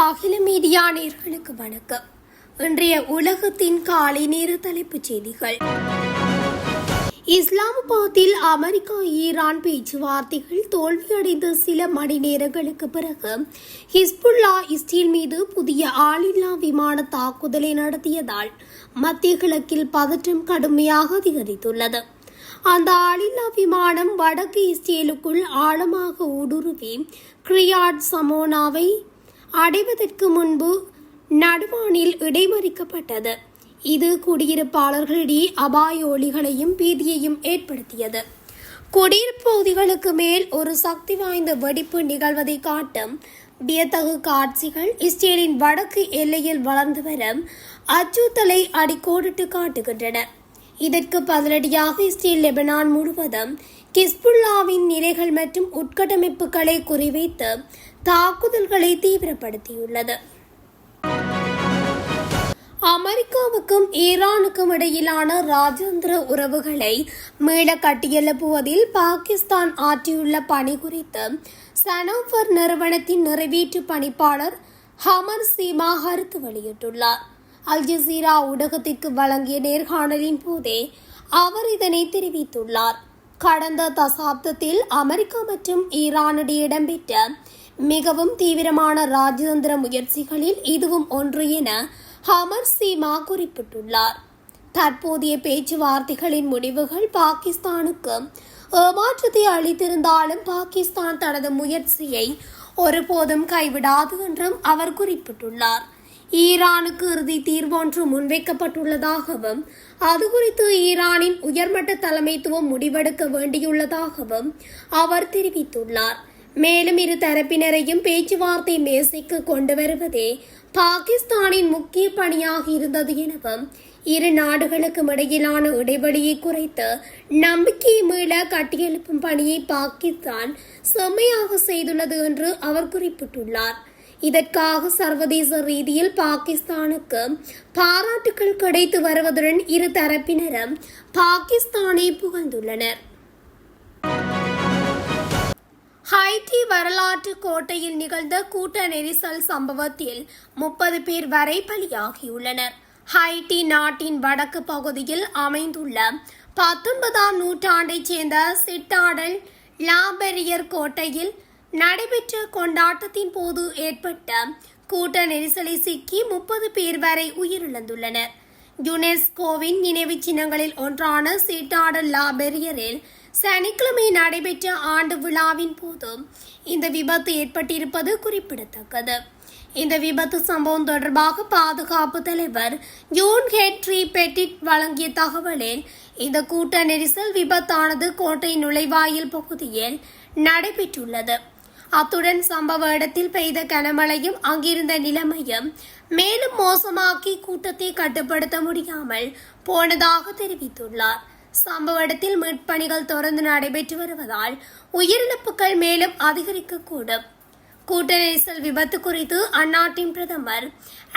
அகில மீடியா நேயர்களுக்கு வணக்கம். இன்றைய உலகத்தின் காலை நேர தலைப்புச் செய்திகள். இஸ்லாமாபாத்தில் அமெரிக்கா ஈரான் பேச்சுவார்த்தைகள் தோல்வியடைந்த சில மணி நேரங்களுக்கு பிறகு ஹிஸ்புல்லா இஸ்ரேல் மீது புதிய ஆளில்லா விமான தாக்குதலை நடத்தியதால் மத்திய கிழக்கில் பதற்றம் கடுமையாக அதிகரித்துள்ளது. அந்த ஆளில்லா விமானம் வடக்கு இஸ்ரேலுக்குள் ஆழமாக ஊடுருவி கிரியாட் சமோனாவை அடைவதற்கு முன்பு நடுவானில் இடைமறிக்கப்பட்டது. இது குடியிருப்பாளர்களிடையே அபாய ஒலிகளையும் பீதியையும் ஏற்படுத்தியது. குடியிருப்பு பகுதிகளுக்கு மேல் ஒரு சக்தி வாய்ந்த வெடிப்பு நிகழ்வதை காட்டும் வியத்தகு காட்சிகள் இஸ்ரேலின் வடக்கு எல்லையில் வளர்ந்து வரும் அச்சுறுத்தலை அடிக்கோடிட்டு காட்டுகின்றன. இதற்கு பதிலடியாக இஸ்ரேல் லெபனான் முழுவதும் ஹிஸ்புல்லாவின் நிலைகள் மற்றும் உட்கட்டமைப்புகளை குறிவைத்து தாக்குதல்களை தீவிரப்படுத்தியுள்ளது. அமெரிக்காவுக்கும் ஈரானுக்கும் இடையிலான ராஜேந்திர உறவுகளை மீள கட்டியெழுப்புவதில் பாகிஸ்தான் ஆற்றியுள்ள பணி குறித்து சனோஃபர் நிறுவனத்தின் நிறைவேற்று பணிப்பாளர் ஹமர் சீமா கருத்து வெளியிட்டுள்ளார். அல் ஜசீரா ஊடகத்திற்கு வழங்கிய நேர்காணலின் போதே அவர் இதனை தெரிவித்துள்ளார். கடந்த தசாப்தத்தில் அமெரிக்கா மற்றும் ஈரானிடையே இடம்பெற்ற மிகவும் தீவிரமான ராஜதந்திர முயற்சிகளில் இதுவும் ஒன்று என ஹமர் சீமா குறிப்பிட்டுள்ளார். தற்போதைய பேச்சுவார்த்தைகளின் முடிவுகள் பாகிஸ்தானுக்கு ஏமாற்றத்தை அளித்திருந்தாலும் பாகிஸ்தான் தனது முயற்சியை ஒருபோதும் கைவிடாது என்றும் அவர் குறிப்பிட்டுள்ளார். ஈரானுக்கு இறுதி தீர்வொன்று முன்வைக்கப்பட்டுள்ளதாகவும் அது குறித்து ஈரானின் உயர்மட்ட தலைமைத்துவம் முடிவெடுக்க வேண்டியுள்ளதாகவும் அவர் தெரிவித்துள்ளார். மேலும் இரு தரப்பினரையும் பேச்சுவார்த்தை மேசைக்கு கொண்டு வருவதே பாகிஸ்தானின் முக்கிய பணியாக இருந்தது எனவும் இரு நாடுகளுக்கும் இடையிலான இடைவெளியை குறைத்து நம்பிக்கையை மீள கட்டியெழுப்பும் பணியை பாகிஸ்தான் செம்மையாக செய்துள்ளது என்று அவர் குறிப்பிட்டுள்ளார். இதற்காக சர்வதேச ரீதியில் பாகிஸ்தானுக்கு பாராட்டுகள் கிடைத்து வருவதுடன் இரு தரப்பினரும் பாகிஸ்தானை புகழ்ந்துள்ளனர். ஹைட்டி வரலாற்று கோட்டையில் நிகழ்ந்த கூட்ட நெரிசல் சம்பவத்தில் 30 பேர் வரை பலியாகியுள்ளனர். ஹைட்டி நாட்டின் வடக்கு பகுதியில் அமைந்துள்ள 19ஆம் நூற்றாண்டைச் சேர்ந்த சிட்டாடல் லாபெரியர் கோட்டையில் நடைபெற்ற கொண்டாட்டத்தின் போது ஏற்பட்ட கூட்ட நெரிசலை சிக்கி 30 பேர் வரை உயிரிழந்துள்ளனர். யுனெஸ்கோவின் நினைவு சின்னங்களில் ஒன்றான சிட்டாடல் லாபெரியரில் சனிக்கிழமை நடைபெற்ற ஆண்டு விழாவின் போது இந்த விபத்து ஏற்பட்டிருப்பது குறிப்பிடத்தக்கது. இந்த விபத்து சம்பவம் தொடர்பாக பாதுகாப்பு தலைவர் ஜோன் ஹெட்ரி பெட்டிட் வழங்கிய தகவலில் இந்த கூட்ட நெரிசல் விபத்தானது கோட்டை நுழைவாயில் பகுதியில் நடைபெற்றுள்ளது. அத்துடன் சம்பவ இடத்தில் பெய்த கனமழையும் அங்கிருந்த நிலைமையும் மேலும் மோசமாக்கி கூட்டத்தை கட்டுப்படுத்த முடியாமல் போனதாக தெரிவித்துள்ளார். சம்பவ இடத்தில் மீட்பணிகள் தொடர்ந்து நடைபெற்று வருவதால் உயிரிழப்புகள் மேலும் அதிகரிக்கக்கூடும். கூட்ட நெரிசல் விபத்து குறித்து அந்நாட்டின் பிரதமர்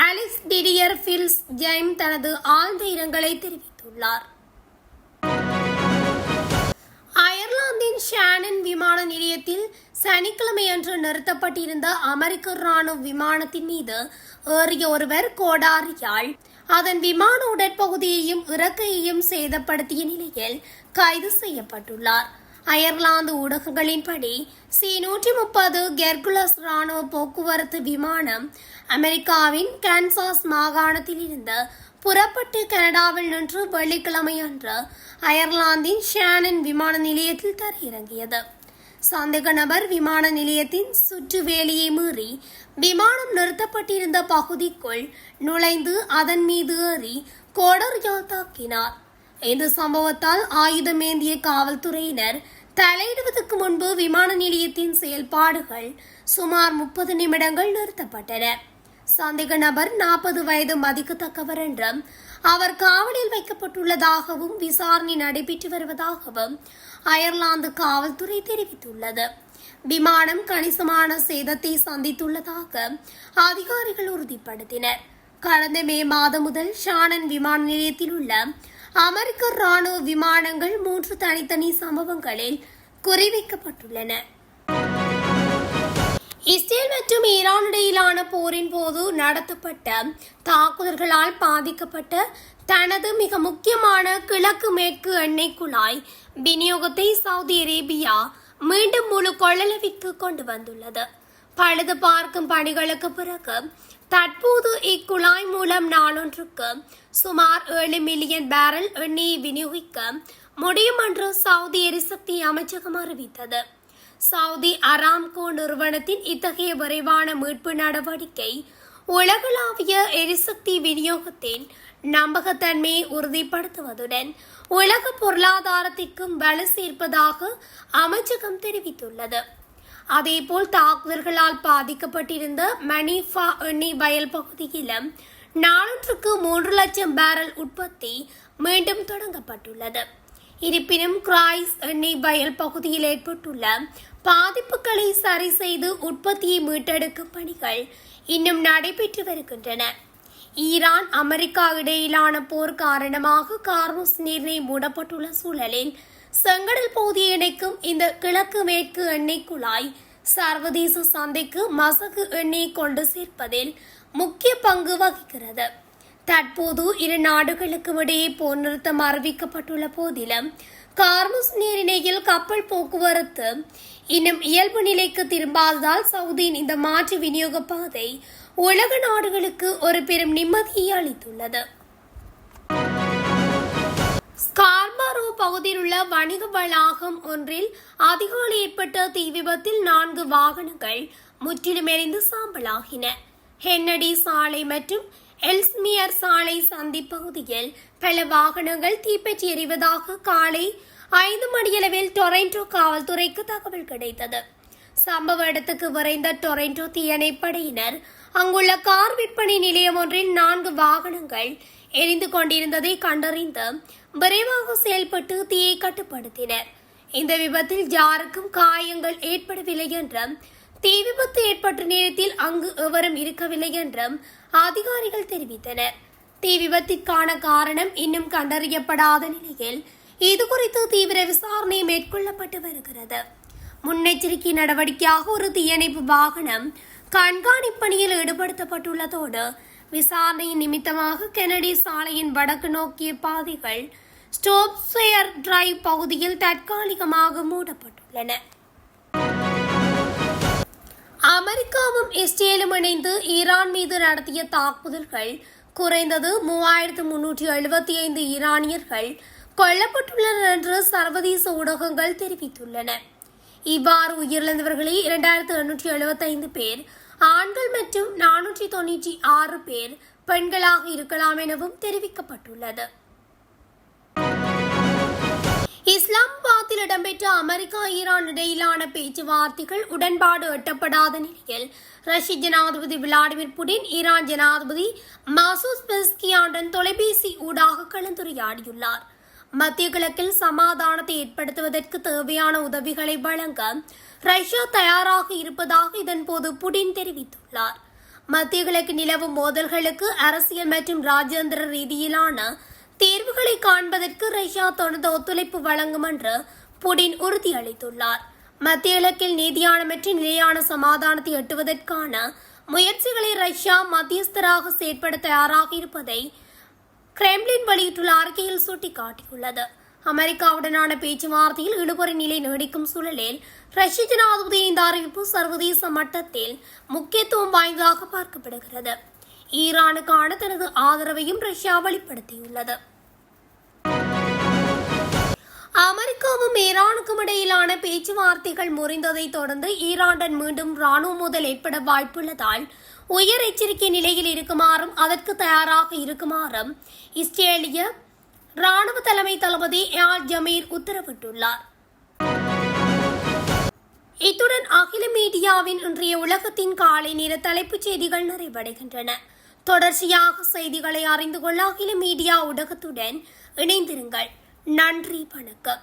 அலெக்ஸ் டிடியர் ஃபில்ஸ் ஜெய்ம் தனது ஆழ்ந்த இரங்கலை தெரிவித்துள்ளார். அயர்லாந்தின் ஷானன் விமான நிலையத்தில் சனிக்கிழமையன்று நிறுத்தப்பட்டிருந்த அமெரிக்க ராணுவ விமானத்தின் மீது ஏறிய ஒருவர் கோடாரியால் அதன் விமான உடற்பகுதியையும் இறக்கையையும் சேதப்படுத்திய நிலையில் கைது செய்யப்பட்டுள்ளார். அயர்லாந்து ஊடகங்களின்படி C-130 கெர்குலஸ் ராணுவ போக்குவரத்து விமானம் அமெரிக்காவின் கான்சாஸ் மாகாணத்தில் இருந்து புறப்பட்டு கனடாவில் நின்று வெள்ளிக்கிழமை அன்று அயர்லாந்தின் ஷானன் விமான நிலையத்தில் தரையிறங்கியது. சந்தேக நபர் விமான நிலையத்தின் சுற்றுவேலியை மீறி விமானம் நிறுத்தப்பட்டிருந்த பகுதிக்குள் நுழைந்து அதன் மீது ஏறி கோடரியால் தாக்கினார். இந்த சம்பவத்தால் ஆயுதமேந்திய காவல்துறையினர் தலையிடுவதற்கு முன்பு விமான நிலையத்தின் செயல்பாடுகள் சுமார் 30 நிமிடங்கள் நிறுத்தப்பட்டன. சந்தேக நபர் 40 வயது மதிக்கத்தக்கவர் என்றும் அவர் காவலில் வைக்கப்பட்டுள்ளதாகவும் விசாரணை நடைபெற்று வருவதாகவும் அயர்லாந்து காவல்துறை தெரிவித்துள்ளது. விமானம் கணிசமான சேதத்தை சந்தித்துள்ளதாக அதிகாரிகள் உறுதிப்படுத்தினர். கடந்த மே மாதம் முதல் ஷானன் விமான நிலையத்தில் உள்ள அமெரிக்க ராணுவ விமானங்கள் 3 தனித்தனி சம்பவங்களில் குறிவைக்கப்பட்டுள்ளன. இஸ்ரேல் மற்றும் ஈரான் இடையிலான போரின் போது நடத்தப்பட்ட தாக்குதல்களால் பாதிக்கப்பட்ட தனது மிக முக்கியமான கிழக்கு மேற்கு எண்ணெய் குழாய் விநியோகத்தை சவுதி அரேபியா மீண்டும் முழு கொள்ளளவிற்கு கொண்டு வந்துள்ளது. பழுது பார்க்கும் பணிகளுக்கு பிறகு தற்போது இக்குழாய் மூலம் நாளொன்றுக்கு சுமார் 7 மில்லியன் பேரல் எண்ணெயை விநியோகிக்க முடியும் என்று சவுதி எரிசக்தி அமைச்சகம் அறிவித்தது. சவுதி அராம்கோ நிறுவனத்தின் இத்தகைய விரைவான மீட்பு நடவடிக்கை உலகளாவிய எரிசக்தி விநியோகத்தின் நம்பகத்தன்மையை உறுதிப்படுத்துவதுடன் உலக பொருளாதாரத்திற்கும் வலு சேர்ப்பதாக அமைச்சகம் தெரிவித்துள்ளது. அதேபோல் தாக்குதல்களால் பாதிக்கப்பட்டிருந்த மணிஃபா எண்ணெய் வயல் பகுதியிலும் நாளொன்றுக்கு 3 லட்சம் பேரல் உற்பத்தி மீண்டும் தொடங்கப்பட்டுள்ளது. இருப்பினும் கிராய்ஸ் எண்ணெய் வயல் பகுதியில் ஏற்பட்டுள்ள பாதிப்புகளை சரி செய்து உற்பத்தியை மீட்டெடுக்கும் பணிகள் இன்னும் நடைபெற்று வருகின்றன. ஈரான் அமெரிக்கா இடையிலான போர் காரணமாக கார்முஸ் நீர்நிலை மூடப்பட்டுள்ள சூழலில் செங்கடல் பகுதியை இணைக்கும் இந்த கிழக்கு மேற்கு எண்ணெய் குழாய் சர்வதேச சந்தைக்கு மசகு எண்ணெய் கொண்டு சேர்ப்பதில் முக்கிய பங்கு வகிக்கிறது. தற்போது இரு நாடுகளுக்கும் இடையே போர் நிறுத்தம் அறிவிக்கப்பட்டுள்ள போதிலும் கார்முஸ் நீரிணையில் கப்பல் போக்குவரத்து இன்னும் இயல்பு நிலைக்கு திரும்பாததால் சவுதியின் இந்த மாற்று விநியோக பாதை உலக நாடுகளுக்கு ஒரு பெரும் நிம்மதியை அளித்துள்ளது. ஸ்கார்பரோ பகுதியில் உள்ள வணிக வளாகம் ஒன்றில் அதிகாலை ஏற்பட்ட தீ விபத்தில் 4 வாகனங்கள் முற்றிலும் எரிந்து சாம்பலாகின. ஹென்னடி சாலை மற்றும் எல்ஸ்மியர் சாலை சந்தி பகுதியில் பல வாகனங்கள் தீப்பற்றி எறிவதாக காலை 5 மணியளவில் டொரண்டோ காவல்துறைக்கு தகவல் கிடைத்தது. சம்பவ இடத்துக்கு விரைந்த டொரண்டோ தீயணைப்படையினர் அங்குள்ள கார் விற்பனை நிலையம் ஒன்றில் 4 வாகனங்கள் எரிந்து கொண்டிருந்ததை கண்டறிந்து விரைவாக செயல்பட்டு தீயை கட்டுப்படுத்தினர். இந்த விபத்தில் யாருக்கும் காயங்கள் ஏற்படவில்லை என்றும் தீ விபத்து ஏற்பட்ட நேரத்தில் அங்கு எவரும் இருக்கவில்லை என்றும் அதிகாரிகள் தெரிவித்தனர். தீ விபத்திற்கான காரணம் இன்னும் கண்டறியப்படாத நிலையில் இதுகுறித்து தீவிர விசாரணை மேற்கொள்ளப்பட்டு வருகிறது. முன்னெச்சரிக்கை நடவடிக்கையாக ஒரு தீயணைப்பு வாகனம் கண்காணிப்பு பணியில் ஈடுபடுத்தப்பட்டுள்ளதோடு விசாரணையின் நிமித்தமாக கெனடி சாலையின் வடக்கு நோக்கிய பாதைகள் ஸ்டோப்ஸ்வேர் டிரைவ் பகுதியில் தற்காலிகமாக மூடப்பட்டுள்ளன. அமெரிக்காவும் இஸ்ரேலும் இணைந்து ஈரான் மீது நடத்திய தாக்குதல்கள் குறைந்தது 3375 ஈரானியர்கள் கொல்லப்பட்டுள்ளனர் என்று சர்வதேச ஊடகங்கள் தெரிவித்துள்ளன. இவ்வாறு உயிரிழந்தவர்களில் 2875 பேர் ஆண்கள் மற்றும் 496 பேர் பெண்களாக இருக்கலாம் எனவும் தெரிவிக்கப்பட்டுள்ளது. இஸ்லாமாபாத்தில் இடம்பெற்ற அமெரிக்கா ஈரான் இடையிலான பேச்சுவார்த்தைகள் உடன்பாடு எட்டப்படாத நிலையில் ரஷ்ய ஜனாதிபதி விளாடிமிர் புடின் ஈரான் ஜனாதிபதி மசூத் பெஸ்கியானுடன் தொலைபேசி ஊடாக கலந்துரையாடியுள்ளார். மத்திய கிழக்கில் சமாதானத்தை ஏற்படுத்துவதற்கு தேவையான உதவிகளை வழங்க ரஷ்யா தயாராக இருப்பதாக இதன்போது புடின் தெரிவித்துள்ளார். மத்திய கிழக்கு நிலவும் மோதல்களுக்கு அரசியல் மற்றும் ராஜேந்திர ரீதியிலான தீர்வுகளை காண்பதற்கு ரஷ்யா தனது ஒத்துழைப்பு வழங்கும் என்று புடின் உறுதியளித்துள்ளார். மத்திய கிழக்கில் நீதியான மற்றும் நிலையான சமாதானத்தை எட்டுவதற்கான முயற்சிகளை ரஷ்யா மத்தியஸ்தராக செயற்பட தயாராக இருப்பதை கிரெம்ளின் வெளியிட்டுள்ள அறிக்கையில் சுட்டிக்காட்டியுள்ளது. அமெரிக்காவுடனான பேச்சுவார்த்தையில் இழுபறி நிலை நீடிக்கும் சூழலில் ரஷ்ய ஜனாதிபதியின் இந்த அறிவிப்பு சர்வதேச மட்டத்தில் முக்கியத்துவம் வாய்ந்ததாக பார்க்கப்படுகிறது. ஈரானுக்கான தனது ஆதரவையும் ரஷ்யா வெளிப்படுத்தியுள்ளது. அமெரிக்காவும் ஈரானுக்கும் இடையிலான பேச்சுவார்த்தைகள் முறிந்ததை தொடர்ந்து ஈரானுடன் மீண்டும் ராணுவ மோதல் ஏற்பட வாய்ப்புள்ளதால் உயர் எச்சரிக்கை நிலையில் இருக்குமாறும் அதற்கு தயாராக இருக்குமாறும் இஸ்ரேலிய ராணுவ தலைமை தளபதி யால் ஜமீர் உத்தரவிட்டுள்ளார். இத்துடன் அகில மீடியாவின் இன்றைய உலகத்தின் காலை நேர தலைப்புச் செய்திகள் நிறைவடைகின்றன. தொடர்ச்சியாக செய்திகளை அறிந்து கொள்ள அகில மீடியா ஊடகத்துடன் இணைந்திருங்கள். நன்றி, வணக்கம்.